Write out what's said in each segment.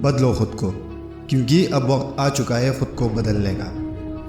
بدلو خود کو، کیونکہ اب وقت آ چکا ہے خود کو بدلنے کا۔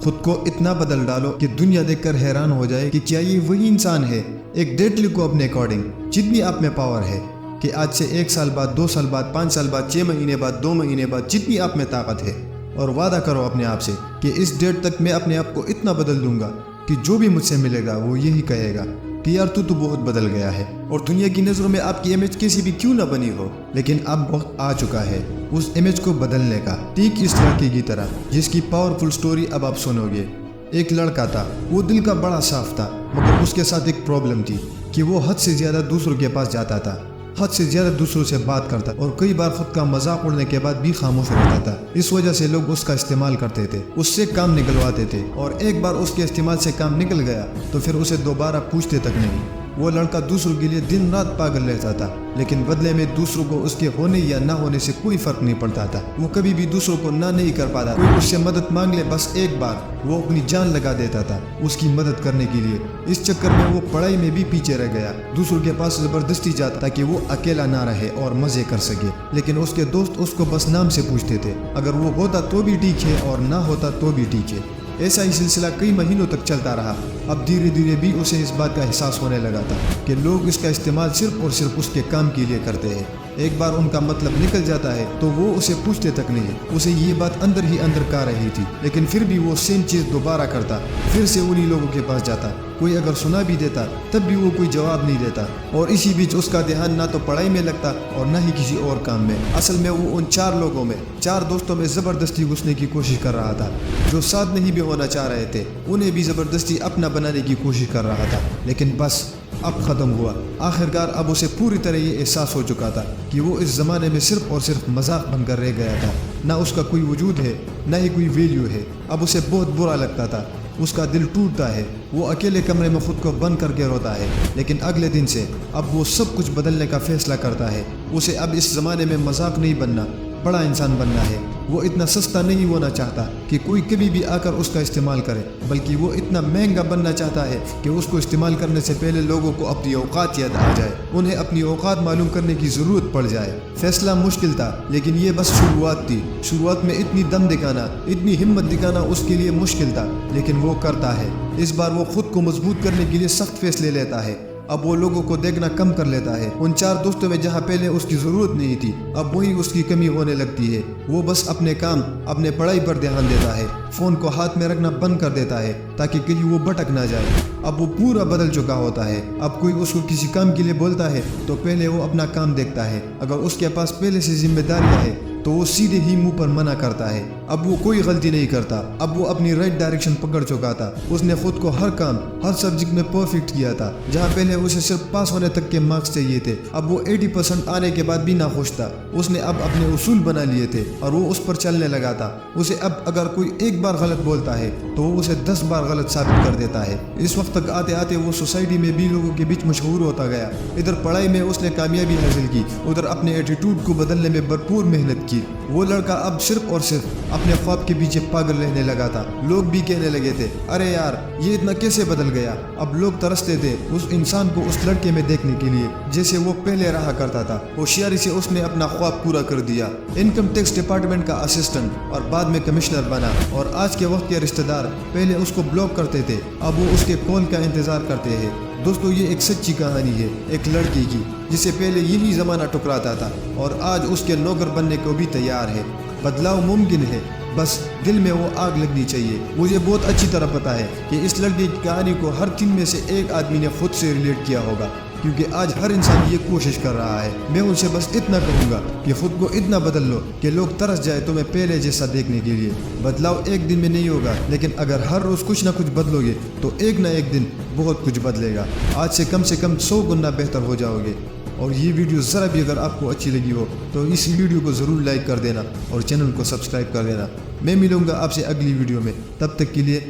خود کو اتنا بدل ڈالو کہ دنیا دیکھ کر حیران ہو جائے کہ کیا یہ وہی انسان ہے۔ ایک ڈیٹ لکھو اپنے اکارڈنگ، جتنی آپ میں پاور ہے، کہ آج سے 1 سال بعد، 2 سال بعد، 5 سال بعد، 6 مہینے بعد، 2 مہینے بعد، جتنی آپ میں طاقت ہے، اور وعدہ کرو اپنے آپ سے کہ اس ڈیٹ تک میں اپنے آپ کو اتنا بدل دوں گا کہ جو بھی مجھ سے ملے گا وہ یہی کہے گا کہ یار تو بہت بدل گیا ہے، اور دنیا کی نظروں میں آپ کی امیج کیسی بھی کیوں نہ بنی ہو، لیکن اب وقت آ چکا ہے اس امیج کو بدلنے کا، ٹھیک اس لڑکے کی طرح جس کی پاورفل سٹوری اب آپ سنو گے۔ ایک لڑکا تھا، وہ دل کا بڑا صاف تھا، مگر اس کے ساتھ ایک پرابلم تھی کہ وہ حد سے زیادہ دوسروں کے پاس جاتا تھا، حد سے زیادہ دوسروں سے بات کرتا، اور کئی بار خود کا مذاق اڑنے کے بعد بھی خاموش رہتا تھا۔ اس وجہ سے لوگ اس کا استعمال کرتے تھے، اس سے کام نکلواتے تھے، اور ایک بار اس کے استعمال سے کام نکل گیا تو پھر اسے دوبارہ پوچھتے تک نہیں۔ وہ لڑکا دوسروں کے لیے دن رات پاگل رہتا تھا، لیکن بدلے میں دوسروں کو اس کے ہونے یا نہ ہونے سے کوئی فرق نہیں پڑتا تھا۔ وہ کبھی بھی دوسروں کو نہ نہیں کر پاتا، کوئی اس سے مدد مانگ لے بس ایک بار وہ اپنی جان لگا دیتا تھا اس کی مدد کرنے کے لیے۔ اس چکر میں وہ پڑھائی میں بھی پیچھے رہ گیا، دوسروں کے پاس زبردستی جاتا تاکہ وہ اکیلا نہ رہے اور مزے کر سکے، لیکن اس کے دوست اس کو بس نام سے پوچھتے تھے، اگر وہ ہوتا تو بھی ٹھیک ہے اور نہ ہوتا تو بھی ٹھیک ہے۔ ایسا ہی سلسلہ کئی مہینوں تک چلتا رہا۔ اب دھیرے دھیرے بھی اسے اس بات کا احساس ہونے لگا تھا کہ لوگ اس کا استعمال صرف اور صرف اس کے کام کے لیے کرتے ہیں۔ ایک بار ان کا مطلب نکل جاتا ہے تو وہ اسے پوچھتے تک نہیں۔ اسے یہ بات اندر ہی اندر کھا رہی تھی، لیکن پھر بھی وہ سیم چیز دوبارہ کرتا، پھر سے انہی لوگوں کے پاس جاتا۔ کوئی اگر سنا بھی دیتا تب بھی وہ کوئی جواب نہیں دیتا، اور اسی بیچ اس کا دھیان نہ تو پڑھائی میں لگتا اور نہ ہی کسی اور کام میں۔ اصل میں وہ ان 4 لوگوں میں، 4 دوستوں میں زبردستی گھسنے کی کوشش کر رہا تھا، جو ساتھ نہیں بھی ہونا چاہ رہے تھے، انہیں بھی زبردستی اپنا بنانے کی کوشش کر رہا تھا، لیکن بس اب ختم ہوا۔ آخرکار اب اسے پوری طرح یہ احساس ہو چکا تھا کہ وہ اس زمانے میں صرف اور صرف مذاق بن کر رہ گیا تھا، نہ اس کا کوئی وجود ہے، نہ ہی کوئی ویلیو ہے۔ اب اسے بہت برا لگتا تھا، اس کا دل ٹوٹتا ہے، وہ اکیلے کمرے میں خود کو بند کر کے روتا ہے۔ لیکن اگلے دن سے اب وہ سب کچھ بدلنے کا فیصلہ کرتا ہے۔ اسے اب اس زمانے میں مذاق نہیں بننا، بڑا انسان بننا ہے۔ وہ اتنا سستا نہیں ہونا چاہتا کہ کوئی کبھی بھی آ کر اس کا استعمال کرے، بلکہ وہ اتنا مہنگا بننا چاہتا ہے کہ اس کو استعمال کرنے سے پہلے لوگوں کو اپنی اوقات یاد آ جائے، انہیں اپنی اوقات معلوم کرنے کی ضرورت پڑ جائے۔ فیصلہ مشکل تھا، لیکن یہ بس شروعات تھی۔ شروعات میں اتنی دم دکھانا، اتنی ہمت دکھانا اس کے لیے مشکل تھا، لیکن وہ کرتا ہے۔ اس بار وہ خود کو مضبوط کرنے کے لیے سخت فیصلے لیتا ہے۔ اب وہ لوگوں کو دیکھنا کم کر لیتا ہے۔ ان 4 دوستوں میں جہاں پہلے اس کی ضرورت نہیں تھی، اب وہی اس کی کمی ہونے لگتی ہے۔ وہ بس اپنے کام، اپنے پڑھائی پر دھیان دیتا ہے، فون کو ہاتھ میں رکھنا بند کر دیتا ہے تاکہ کہیں وہ بھٹک نہ جائے۔ اب وہ پورا بدل چکا ہوتا ہے۔ اب کوئی اس کو کسی کام کے لیے بولتا ہے تو پہلے وہ اپنا کام دیکھتا ہے، اگر اس کے پاس پہلے سے ذمہ داریاں ہیں تو وہ سیدھے ہی منہ پر منع کرتا ہے۔ اب وہ کوئی غلطی نہیں کرتا، اب وہ اپنی رائٹ ڈائریکشن پکڑ چکا تھا۔ اس نے خود کو ہر کام، ہر سبجیکٹ میں پرفیکٹ کیا تھا۔ جہاں پہلے اسے صرف پاس ہونے تک کے مارکس چاہیے تھے، اب وہ 80% آنے کے بعد بھی ناخوش تھا۔ اس نے اب اپنے اصول بنا لیے تھے اور وہ اس پر چلنے لگا تھا۔ اسے اب اگر کوئی ایک بار غلط بولتا ہے تو وہ اسے 10 بار غلط ثابت کر دیتا ہے۔ اس وقت تک آتے آتے وہ سوسائٹی میں بھی لوگوں کے بیچ مشہور ہوتا گیا۔ ادھر پڑھائی میں اس نے کامیابی حاصل کی، ادھر اپنے ایٹیٹیوڈ کو بدلنے میں بھرپور محنت کی۔ وہ لڑکا اب صرف اور صرف اپنے خواب کے پیچھے پاگل رہنے لگا تھا۔ لوگ بھی کہنے لگے تھے، ارے یار یہ اتنا کیسے بدل گیا؟ اب لوگ ترستے تھے اس انسان کو اس لڑکے میں دیکھنے کے لیے جیسے وہ پہلے رہا کرتا تھا۔ ہوشیاری سے اس نے اپنا خواب پورا کر دیا، انکم ٹیکس ڈپارٹمنٹ کا اسسٹنٹ اور بعد میں کمشنر بنا۔ اور آج کے وقت کے رشتہ دار پہلے اس کو بلاک کرتے تھے، اب وہ اس کے کال کا انتظار کرتے ہیں۔ دوستو، یہ ایک سچی کہانی ہے ایک لڑکی کی جسے پہلے یہی زمانہ ٹکراتا تھا اور آج اس کے نوکر بننے کو بھی تیار ہے۔ بدلاؤ ممکن ہے، بس دل میں وہ آگ لگنی چاہیے۔ مجھے بہت اچھی طرح پتا ہے کہ اس لڑکے کی کہانی کو ہر 3 میں سے 1 آدمی نے خود سے ریلیٹ کیا ہوگا، کیونکہ آج ہر انسان یہ کوشش کر رہا ہے۔ میں ان سے بس اتنا کہوں گا کہ خود کو اتنا بدل لو کہ لوگ ترس جائے تمہیں پہلے جیسا دیکھنے کے لیے۔ بدلاؤ ایک دن میں نہیں ہوگا، لیکن اگر ہر روز کچھ نہ کچھ بدلو گے تو ایک نہ ایک دن بہت کچھ بدلے گا۔ آج سے کم 100 گنا بہتر ہو جاؤ گے۔ اور یہ ویڈیو ذرا بھی اگر آپ کو اچھی لگی ہو تو اس ویڈیو کو ضرور لائک کر دینا اور چینل کو سبسکرائب کر دینا۔ میں ملوں گا آپ سے اگلی ویڈیو میں، تب تک کے لیے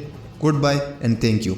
goodbye and thank you.